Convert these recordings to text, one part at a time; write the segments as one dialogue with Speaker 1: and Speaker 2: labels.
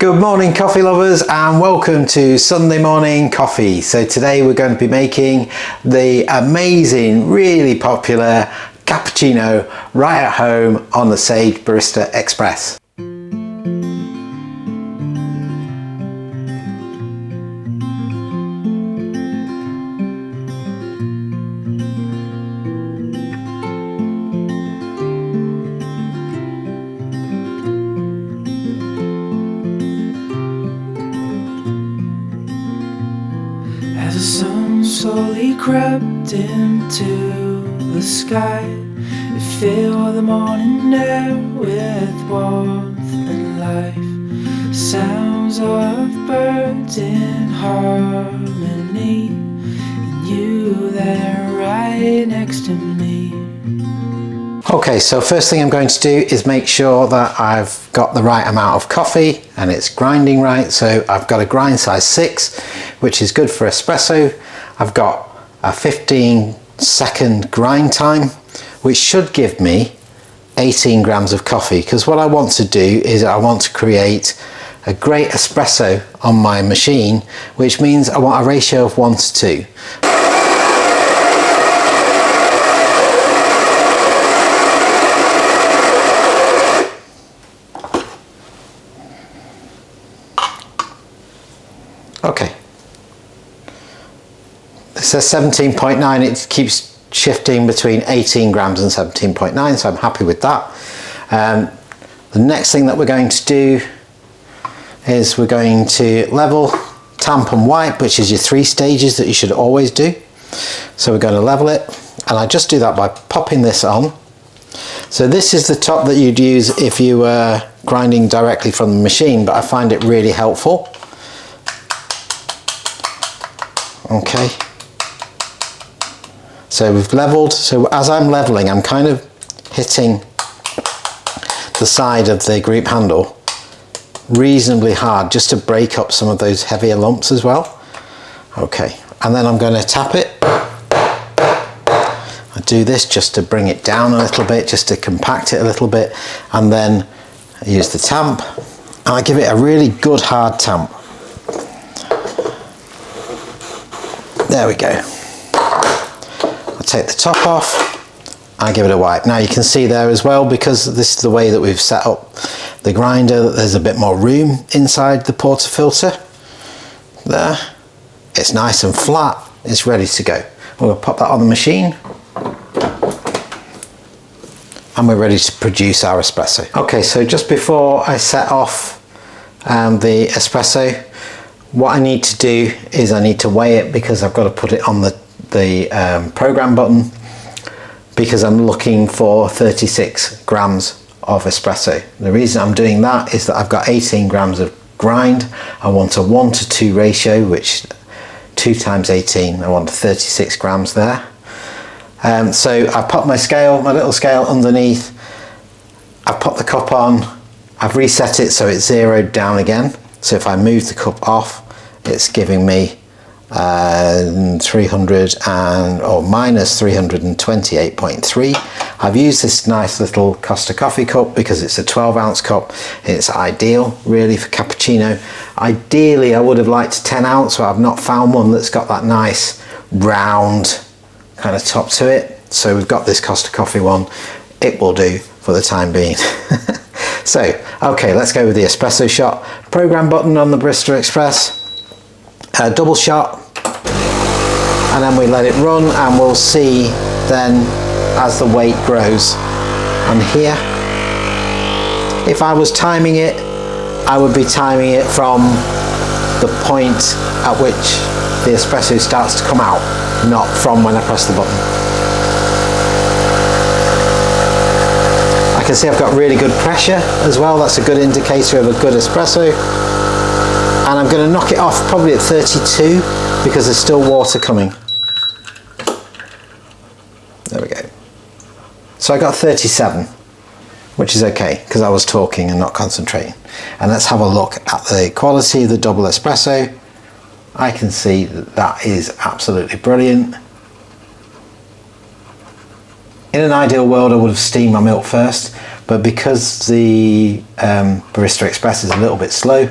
Speaker 1: Good morning coffee lovers and welcome to Sunday morning coffee. So today we're going to be making the amazing, really popular cappuccino right at home on the Sage Barista Express.
Speaker 2: As the sun slowly crept into the sky, it filled the morning air with warmth and life. Sounds of birds in harmony, and you there right next to me.
Speaker 1: Okay, so first thing I'm going to do is make sure that I've got the right amount of coffee and it's grinding right. So I've got a grind size 6, which is good for espresso. I've got a 15-second grind time, which should give me 18 grams of coffee, because what I want to do is I want to create a great espresso on my machine, which means I want a ratio of 1 to 2. Okay, it says 17.9, it keeps shifting between 18 grams and 17.9, so I'm happy with that. The next thing that we're going to do is we're going to level, tamp and wipe, which is your 3 stages that you should always do. So we're going to level it, and I just do that by popping this on. So this is the top that you'd use if you were grinding directly from the machine, but I find it really helpful. Okay, so we've leveled. So as I'm leveling, I'm kind of hitting the side of the group handle reasonably hard, just to break up some of those heavier lumps as well. Okay, and then I'm going to tap it. I do this just to bring it down a little bit, just to compact it a little bit, and then I use the tamp and I give it a really good hard tamp. There we go. I'll take the top off and give it a wipe. Now you can see there as well, because this is the way that we've set up the grinder, that there's a bit more room inside the portafilter. There. It's nice and flat. It's ready to go. We'll pop that on the machine. And we're ready to produce our espresso. Okay, so just before I set off the espresso, what I need to do is I need to weigh it, because I've got to put it on the program button, because I'm looking for 36 grams of espresso. The reason I'm doing that is that I've got 18 grams of grind. I want a 1 to 2 ratio, which 2 times 18, I want 36 grams there. So I put my scale, my little scale underneath, I've put the cup on, I've reset it so it's zeroed down again. So if I move the cup off, it's giving me 300 or minus 328.3. I've used this nice little Costa coffee cup because it's a 12-ounce cup. It's ideal really for cappuccino. Ideally I would have liked a 10-ounce, but I've not found one that's got that nice round kind of top to it. So we've got this Costa coffee one. It will do for the time being. So, okay, let's go with the espresso shot. Program button on the Barista Express, double shot, and then we let it run, and we'll see then as the weight grows. And here, if I was timing it, I would be timing it from the point at which the espresso starts to come out, not from when I press the button. I can see I've got really good pressure as well. That's a good indicator of a good espresso. And I'm going to knock it off probably at 32, because there's still water coming. There we go. So I got 37, which is okay, because I was talking and not concentrating. And let's have a look at the quality of the double espresso. I can see that that is absolutely brilliant. In an ideal world, I would have steamed my milk first, but because the Barista Express is a little bit slow,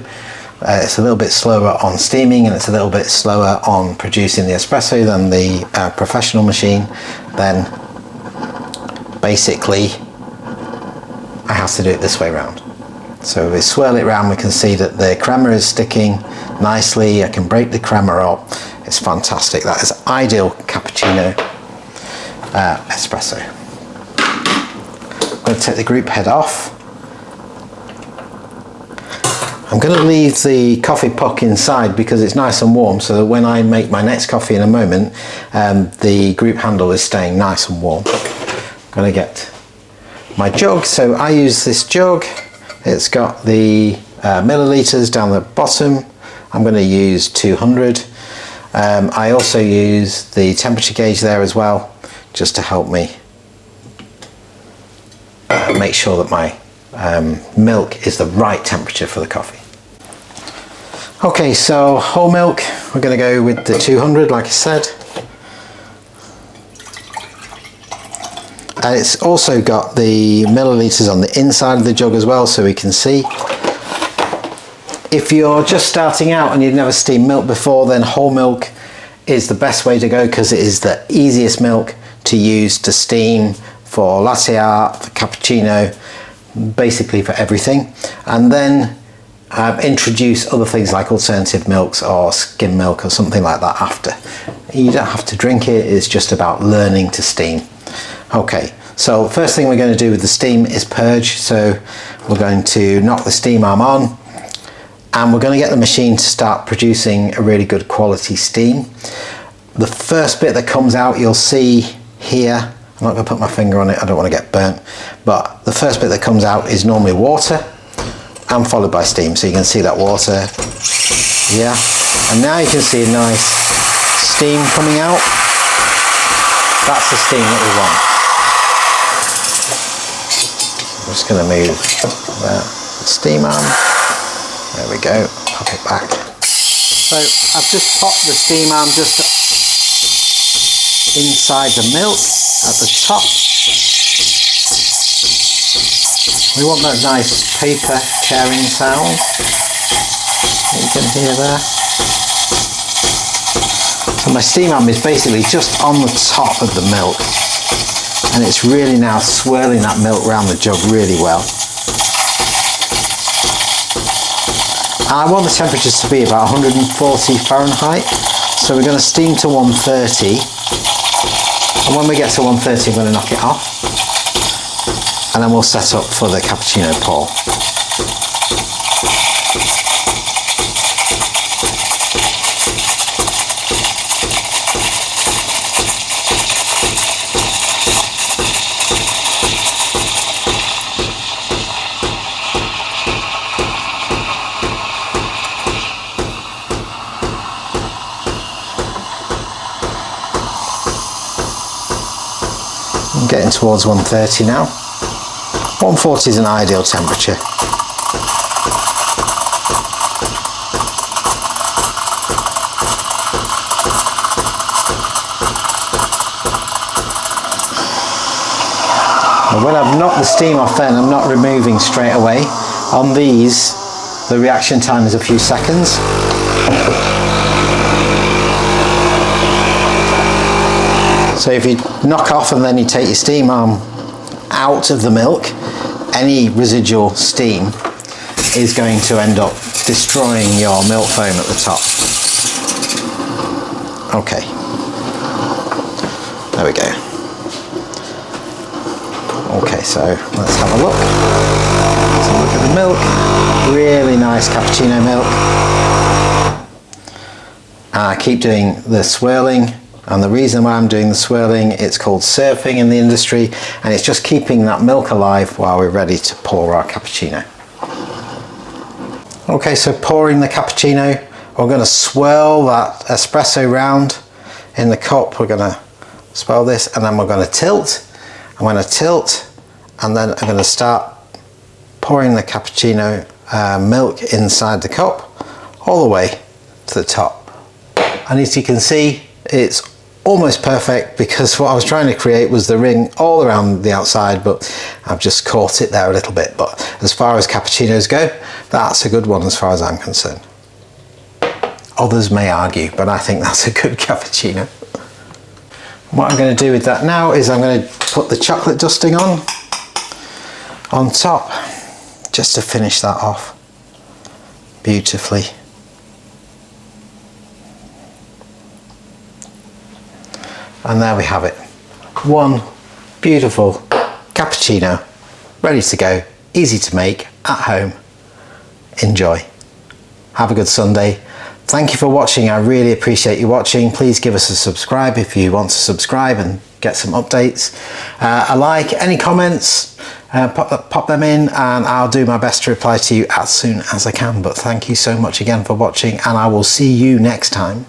Speaker 1: it's a little bit slower on steaming and it's a little bit slower on producing the espresso than the professional machine, then basically I have to do it this way around. So if we swirl it around, we can see that the crema is sticking nicely. I can break the crema up. It's fantastic. That is ideal cappuccino espresso. I'm going to take the group head off. I'm going to leave the coffee puck inside because it's nice and warm, so that when I make my next coffee in a moment, the group handle is staying nice and warm. I'm going to get my jug. So I use this jug. It's got the milliliters down the bottom. I'm going to use 200. I also use the temperature gauge there as well, just to help me make sure that my milk is the right temperature for the coffee. Okay, so whole milk, we're going to go with the 200 like I said. And it's also got the milliliters on the inside of the jug as well, so we can see. If you're just starting out and you've never steamed milk before, then whole milk is the best way to go because it is the easiest milk to use to steam for latte art, for cappuccino, basically for everything. And then introduce other things like alternative milks or skim milk or something like that after. You don't have to drink it, it's just about learning to steam. Okay, so first thing we're going to do with the steam is purge. So we're going to knock the steam arm on and we're going to get the machine to start producing a really good quality steam. The first bit that comes out, you'll see here, I'm not going to put my finger on it, I don't want to get burnt, but the first bit that comes out is normally water and followed by steam. So you can see that water, yeah, and now you can see a nice steam coming out. That's the steam that we want. I'm just going to move the steam arm. There we go, pop it back. So I've just popped the steam arm just inside the milk at the top. We want that nice paper tearing sound that you can hear there. So my steam arm is basically just on the top of the milk and it's really now swirling that milk around the jug really well. I want the temperatures to be about 140 Fahrenheit, so we're going to steam to 130, and when we get to 130 I'm going to knock it off, and then we'll set up for the cappuccino pour. Getting towards 130 now. 140 is an ideal temperature. And when I've knocked the steam off, then I'm not removing straight away. On these, the reaction time is a few seconds. So if you knock off and then you take your steam arm out of the milk, any residual steam is going to end up destroying your milk foam at the top. Okay, there we go. Okay, so let's have a look. Let's have a look at the milk. Really nice cappuccino milk. And I keep doing the swirling. And the reason why I'm doing the swirling, it's called surfing in the industry, and it's just keeping that milk alive while we're ready to pour our cappuccino. Okay, so pouring the cappuccino, we're going to swirl that espresso round in the cup. We're going to swirl this and then we're going to tilt. I'm going to tilt and then I'm going to start pouring the cappuccino milk inside the cup all the way to the top. And as you can see, it's almost perfect because what I was trying to create was the ring all around the outside, but I've just caught it there a little bit. But as far as cappuccinos go, that's a good one as far as I'm concerned. Others may argue, but I think that's a good cappuccino. What I'm going to do with that now is I'm going to put the chocolate dusting on top, just to finish that off beautifully. And there we have it. One beautiful cappuccino, ready to go, easy to make, at home. Enjoy. Have a good Sunday. Thank you for watching. I really appreciate you watching. Please give us a subscribe if you want to subscribe and get some updates. A like, any comments, pop them in and I'll do my best to reply to you as soon as I can. But thank you so much again for watching, and I will see you next time.